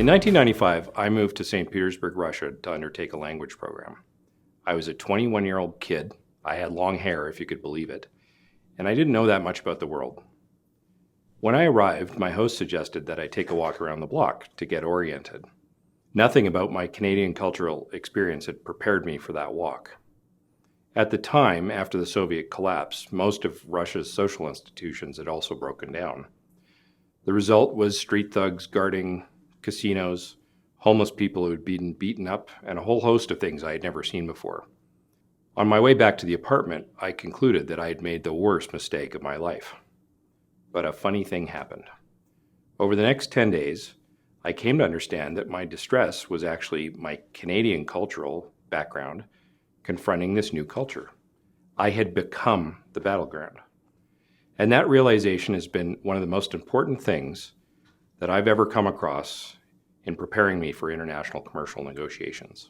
In 1995, I moved to St. Petersburg, Russia to undertake a language program. I was a 21-year-old kid. I had long hair, if you could believe it, and I didn't know that much about the world. When I arrived, my host suggested that I take a walk around the block to get oriented. Nothing about my Canadian cultural experience had prepared me for that walk. At the time, after the Soviet collapse, most of Russia's social institutions had also broken down. The result was street thugs guarding casinos, homeless people who had been beaten up, and a whole host of things I had never seen before. On my way back to the apartment, I concluded that I had made the worst mistake of my life. But a funny thing happened. Over the next 10 days, I came to understand that my distress was actually my Canadian cultural background confronting this new culture. I had become the battleground. And that realization has been one of the most important things that I've ever come across in preparing me for international commercial negotiations.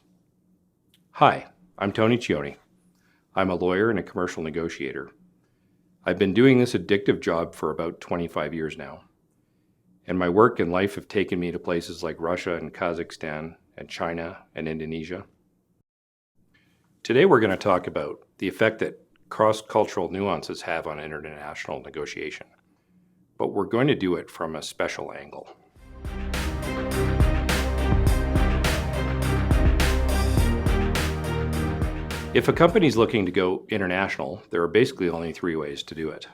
Hi, I'm Tony Cioni. I'm a lawyer and a commercial negotiator. I've been doing this addictive job for about 25 years now. And my work and life have taken me to places like Russia and Kazakhstan and China and Indonesia. Today we're going to talk about the effect that cross-cultural nuances have on international negotiation, but we're going to do it from a special angle. If a company's looking to go international, there are basically only three ways to do it.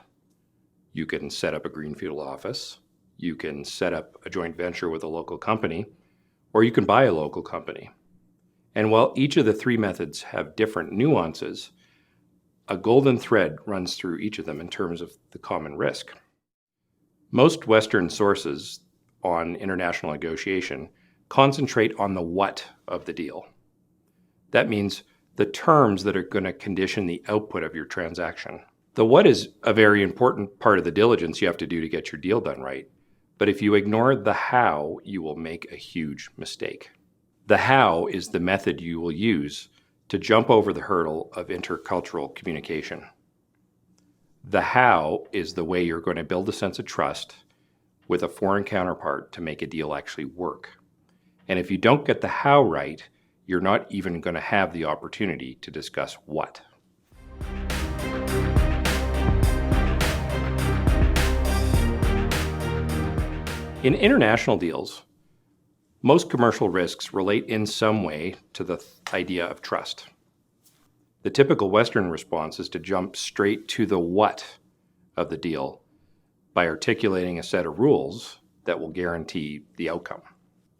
You can set up a greenfield office, you can set up a joint venture with a local company, or you can buy a local company. And while each of the three methods have different nuances, a golden thread runs through each of them in terms of the common risk. Most Western sources on international negotiation concentrate on the what of the deal. That means the terms that are going to condition the output of your transaction. The what is a very important part of the diligence you have to do to get your deal done right. But if you ignore the how, you will make a huge mistake. The how is the method you will use to jump over the hurdle of intercultural communication. The how is the way you're going to build a sense of trust with a foreign counterpart to make a deal actually work. And if you don't get the how right, you're not even going to have the opportunity to discuss what. In international deals, most commercial risks relate in some way to the idea of trust. The typical Western response is to jump straight to the what of the deal by articulating a set of rules that will guarantee the outcome.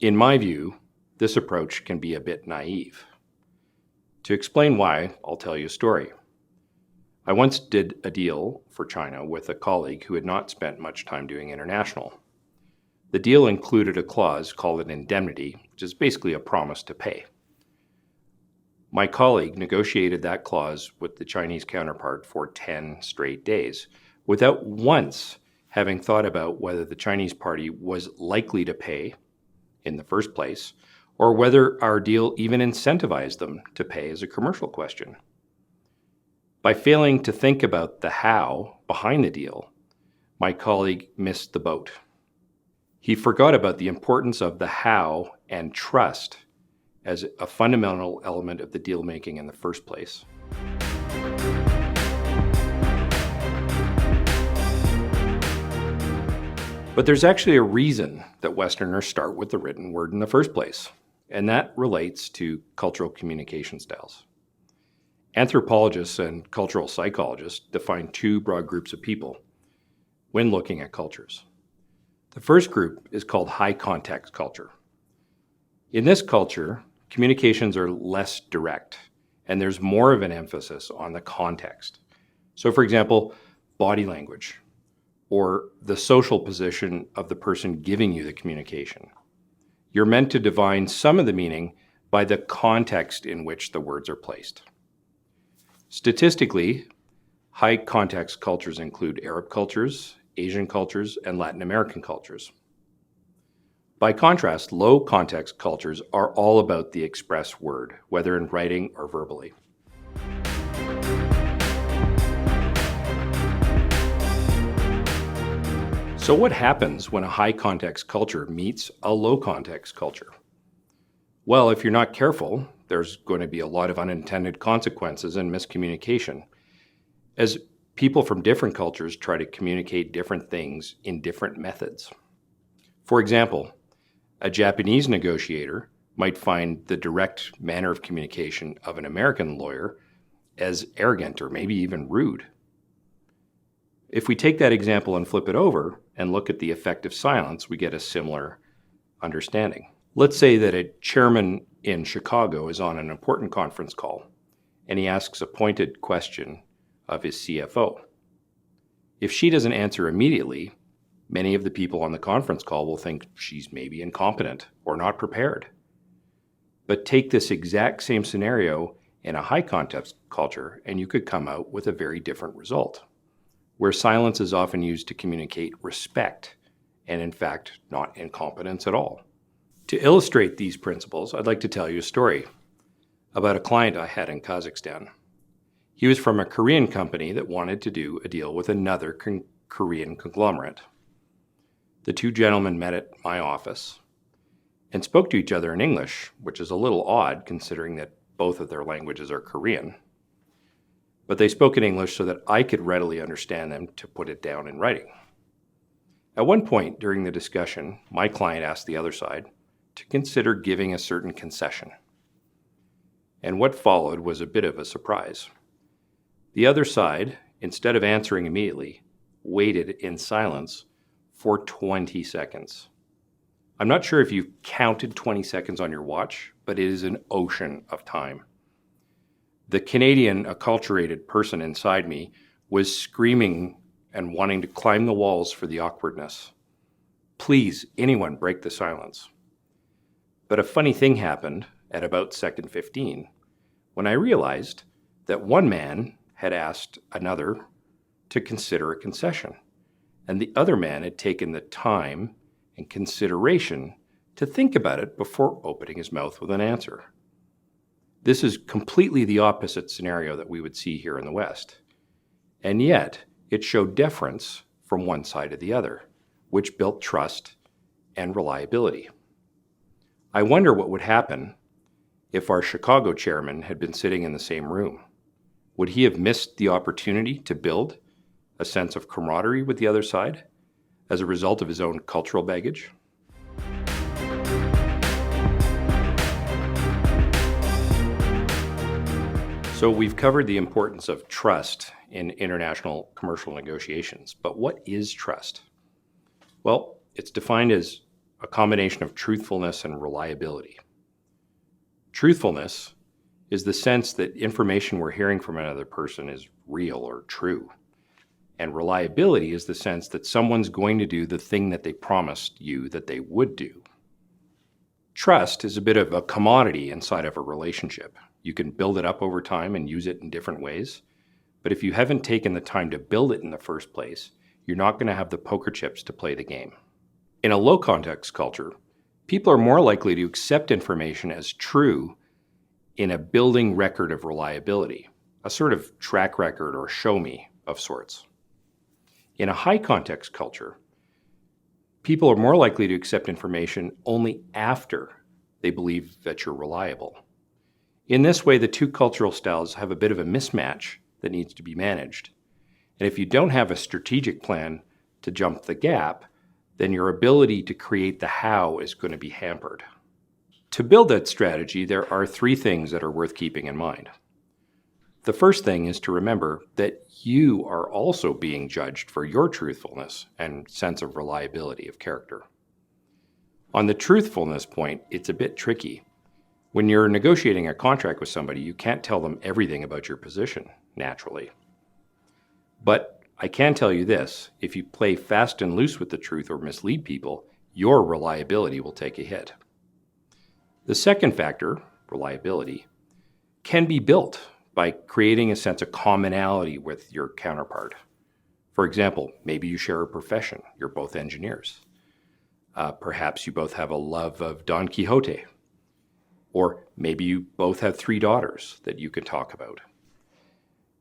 In my view, this approach can be a bit naive. To explain why, I'll tell you a story. I once did a deal for China with a colleague who had not spent much time doing international. The deal included a clause called an indemnity, which is basically a promise to pay. My colleague negotiated that clause with the Chinese counterpart for 10 straight days, without once having thought about whether the Chinese party was likely to pay in the first place, or whether our deal even incentivized them to pay as a commercial question. By failing to think about the how behind the deal, my colleague missed the boat. He forgot about the importance of the how and trust as a fundamental element of the deal making in the first place. But there's actually a reason that Westerners start with the written word in the first place, and that relates to cultural communication styles. Anthropologists and cultural psychologists define two broad groups of people when looking at cultures. The first group is called high context culture. In this culture, communications are less direct, and there's more of an emphasis on the context. So for example, body language, or the social position of the person giving you the communication. You're meant to divine some of the meaning by the context in which the words are placed. Statistically, high context cultures include Arab cultures, Asian cultures, and Latin American cultures. By contrast, low context cultures are all about the express word, whether in writing or verbally. So what happens when a high context culture meets a low context culture? Well, if you're not careful, there's going to be a lot of unintended consequences and miscommunication as people from different cultures try to communicate different things in different methods. For example, a Japanese negotiator might find the direct manner of communication of an American lawyer as arrogant or maybe even rude. If we take that example and flip it over and look at the effect of silence, we get a similar understanding. Let's say that a chairman in Chicago is on an important conference call and he asks a pointed question of his CFO. If she doesn't answer immediately, many of the people on the conference call will think she's maybe incompetent or not prepared. But take this exact same scenario in a high context culture and you could come out with a very different result, where silence is often used to communicate respect and in fact not incompetence at all. To illustrate these principles, I'd like to tell you a story about a client I had in Kazakhstan. He was from a Korean company that wanted to do a deal with another Korean conglomerate. The two gentlemen met at my office and spoke to each other in English, which is a little odd considering that both of their languages are Korean. But they spoke in English so that I could readily understand them to put it down in writing. At one point during the discussion, my client asked the other side to consider giving a certain concession. And what followed was a bit of a surprise. The other side, instead of answering immediately, waited in silence for 20 seconds. I'm not sure if you counted 20 seconds on your watch, but it is an ocean of time. The Canadian acculturated person inside me was screaming and wanting to climb the walls for the awkwardness. Please, anyone, break the silence. But a funny thing happened at about second 15 when I realized that one man had asked another to consider a concession, and the other man had taken the time and consideration to think about it before opening his mouth with an answer. This is completely the opposite scenario that we would see here in the West. And yet, it showed deference from one side to the other, which built trust and reliability. I wonder what would happen if our Chicago chairman had been sitting in the same room. Would he have missed the opportunity to build a sense of camaraderie with the other side as a result of his own cultural baggage? So we've covered the importance of trust in international commercial negotiations, but what is trust? Well, it's defined as a combination of truthfulness and reliability. Truthfulness is the sense that information we're hearing from another person is real or true. And reliability is the sense that someone's going to do the thing that they promised you that they would do. Trust is a bit of a commodity inside of a relationship. You can build it up over time and use it in different ways. But if you haven't taken the time to build it in the first place, you're not going to have the poker chips to play the game. In a low context culture, people are more likely to accept information as true in a building record of reliability, a sort of track record or show me of sorts. In a high context culture, people are more likely to accept information only after they believe that you're reliable. In this way, the two cultural styles have a bit of a mismatch that needs to be managed. And if you don't have a strategic plan to jump the gap, then your ability to create the how is going to be hampered. To build that strategy, there are three things that are worth keeping in mind. The first thing is to remember that you are also being judged for your truthfulness and sense of reliability of character. On the truthfulness point, it's a bit tricky. When you're negotiating a contract with somebody, you can't tell them everything about your position, naturally. But I can tell you this, if you play fast and loose with the truth or mislead people, your reliability will take a hit. The second factor, reliability, can be built by creating a sense of commonality with your counterpart. For example, maybe you share a profession, you're both engineers. Perhaps you both have a love of Don Quixote. Or maybe you both have 3 daughters that you can talk about.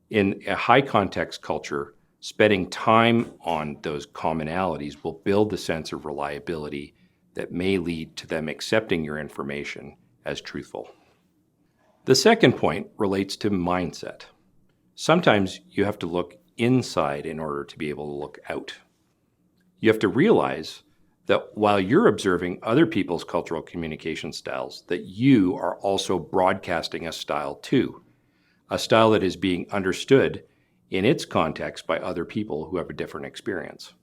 In a high context culture, Spending time on those commonalities will build the sense of reliability that may lead to them accepting your information as truthful. The second point relates to mindset. Sometimes you have to look inside in order to be able to look out. You have to realize that while you're observing other people's cultural communication styles, that you are also broadcasting a style too, a style that is being understood in its context by other people who have a different experience.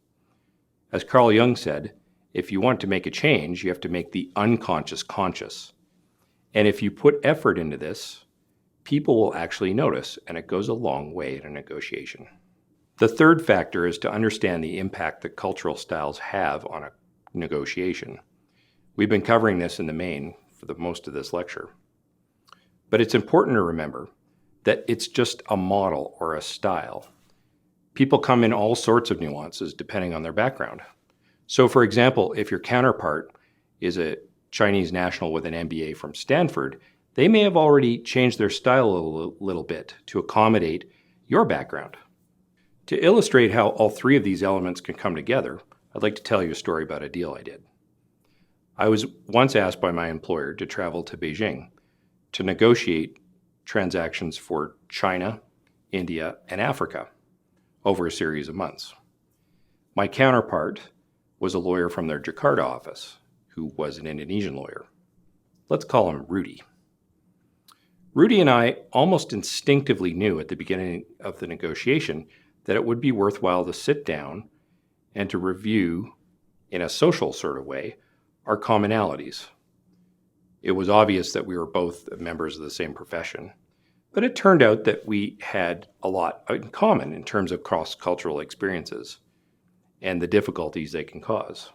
As Carl Jung said, if you want to make a change, you have to make the unconscious conscious. And if you put effort into this, people will actually notice, and it goes a long way in a negotiation. The third factor is to understand the impact that cultural styles have on a negotiation. We've been covering this in the main for the most of this lecture. But it's important to remember that it's just a model or a style. People come in all sorts of nuances depending on their background. So for example, if your counterpart is a Chinese national with an MBA from Stanford, they may have already changed their style a little bit to accommodate your background. To illustrate how all three of these elements can come together, I'd like to tell you a story about a deal I did. I was once asked by my employer to travel to Beijing to negotiate transactions for China, India, and Africa over a series of months. My counterpart was a lawyer from their Jakarta office who was an Indonesian lawyer. Let's call him Rudy. Rudy and I almost instinctively knew at the beginning of the negotiation that it would be worthwhile to sit down and to review, in a social sort of way, our commonalities. It was obvious that we were both members of the same profession, but it turned out that we had a lot in common in terms of cross-cultural experiences and the difficulties they can cause.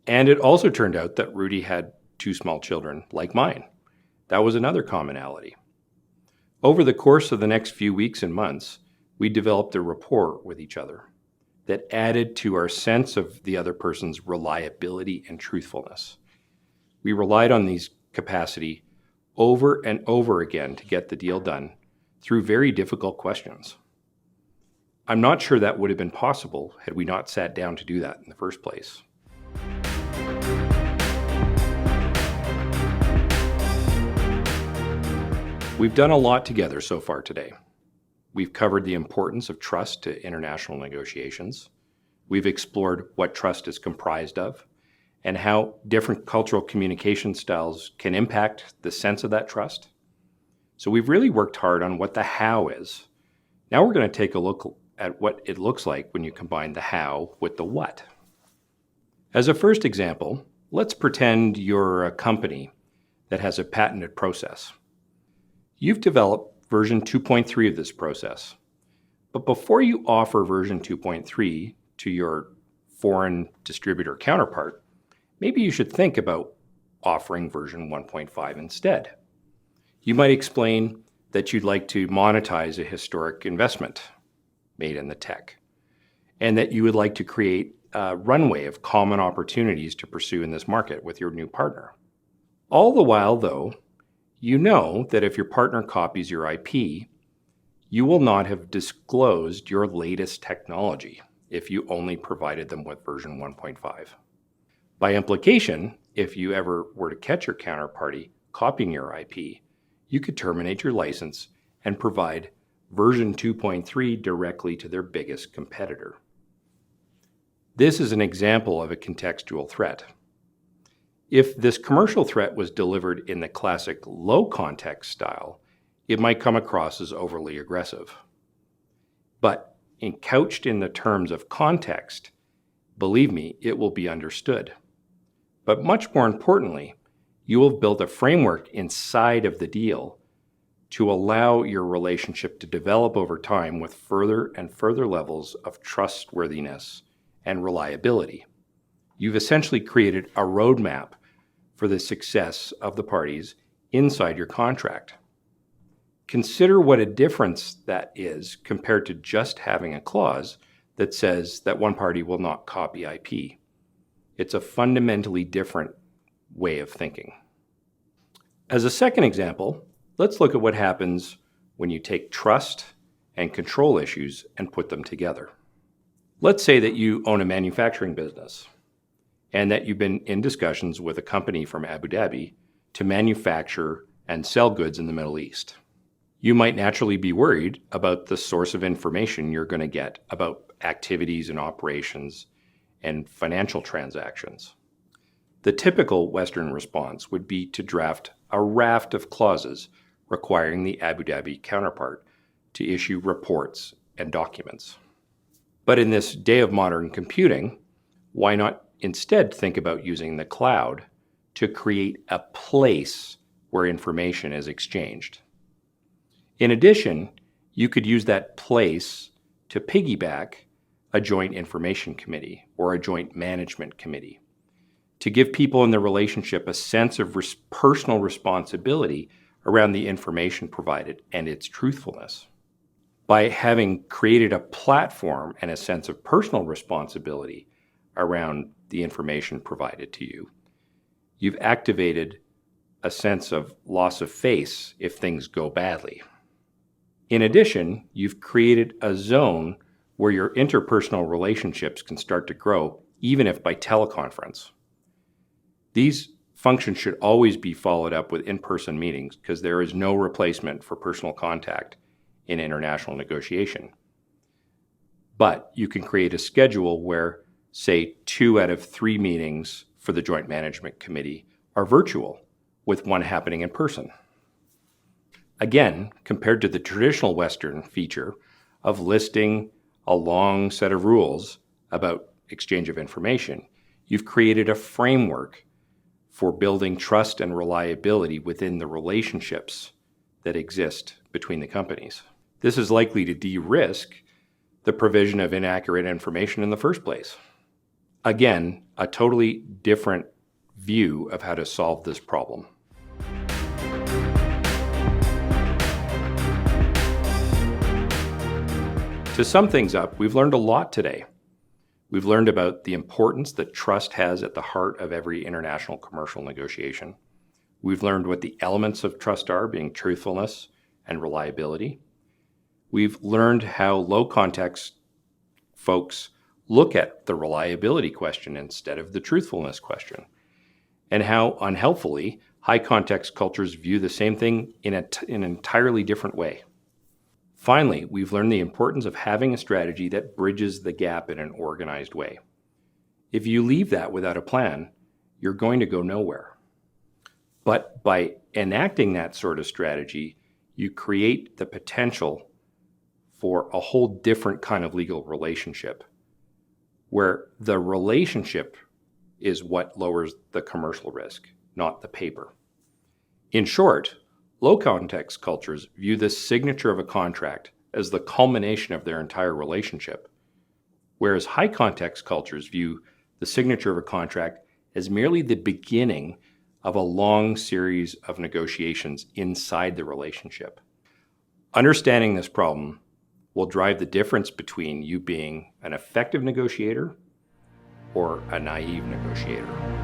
And it also turned out that Rudy had 2 small children like mine. That was another commonality. Over the course of the next few weeks and months, we developed a rapport with each other that added to our sense of the other person's reliability and truthfulness. We relied on these capacity over and over again to get the deal done through very difficult questions. I'm not sure that would have been possible had we not sat down to do that in the first place. We've done a lot together so far today. We've covered the importance of trust to international negotiations. We've explored what trust is comprised of and how different cultural communication styles can impact the sense of that trust. So we've really worked hard on what the how is. Now we're going to take a look at what it looks like when you combine the how with the what. As a first example, let's pretend you're a company that has a patented process. You've developed version 2.3 of this process. But before you offer version 2.3 to your foreign distributor counterpart, maybe you should think about offering version 1.5 instead. You might explain that you'd like to monetize a historic investment made in the tech, and that you would like to create a runway of common opportunities to pursue in this market with your new partner. All the while, though, you know that if your partner copies your IP, you will not have disclosed your latest technology if you only provided them with version 1.5. By implication, if you ever were to catch your counterparty copying your IP, you could terminate your license and provide version 2.3 directly to their biggest competitor. This is an example of a contextual threat. If this commercial threat was delivered in the classic low context style, it might come across as overly aggressive. But couched in the terms of context, believe me, it will be understood. But much more importantly, you will build a framework inside of the deal to allow your relationship to develop over time with further and further levels of trustworthiness and reliability. You've essentially created a roadmap for the success of the parties inside your contract. Consider what a difference that is compared to just having a clause that says that one party will not copy IP. It's a fundamentally different way of thinking. As a second example, let's look at what happens when you take trust and control issues and put them together. Let's say that you own a manufacturing business and that you've been in discussions with a company from Abu Dhabi to manufacture and sell goods in the Middle East. You might naturally be worried about the source of information you're going to get about activities and operations and financial transactions. The typical Western response would be to draft a raft of clauses requiring the Abu Dhabi counterpart to issue reports and documents. But in this day of modern computing, why not instead think about using the cloud to create a place where information is exchanged? In addition, you could use that place to piggyback a joint information committee or a joint management committee to give people in the relationship a sense of personal responsibility around the information provided and its truthfulness. By having created a platform and a sense of personal responsibility around the information provided to you, you've activated a sense of loss of face if things go badly. In addition, you've created a zone where your interpersonal relationships can start to grow, even if by teleconference. These functions should always be followed up with in-person meetings because there is no replacement for personal contact in international negotiation. But you can create a schedule where, say, 2 out of 3 meetings for the Joint Management Committee are virtual, with one happening in person. Again, compared to the traditional Western feature of listing a long set of rules about exchange of information, you've created a framework for building trust and reliability within the relationships that exist between the companies. This is likely to de-risk the provision of inaccurate information in the first place. Again, a totally different view of how to solve this problem. To sum things up, we've learned a lot today. We've learned about the importance that trust has at the heart of every international commercial negotiation. We've learned what the elements of trust are, being truthfulness and reliability. We've learned how low context folks look at the reliability question instead of the truthfulness question, and how unhelpfully high context cultures view the same thing in an entirely different way. Finally, we've learned the importance of having a strategy that bridges the gap in an organized way. If you leave that without a plan, you're going to go nowhere. But by enacting that sort of strategy, you create the potential for a whole different kind of legal relationship, where the relationship is what lowers the commercial risk, not the paper. In short, low context cultures view the signature of a contract as the culmination of their entire relationship, whereas high context cultures view the signature of a contract as merely the beginning of a long series of negotiations inside the relationship. Understanding this problem will drive the difference between you being an effective negotiator or a naive negotiator.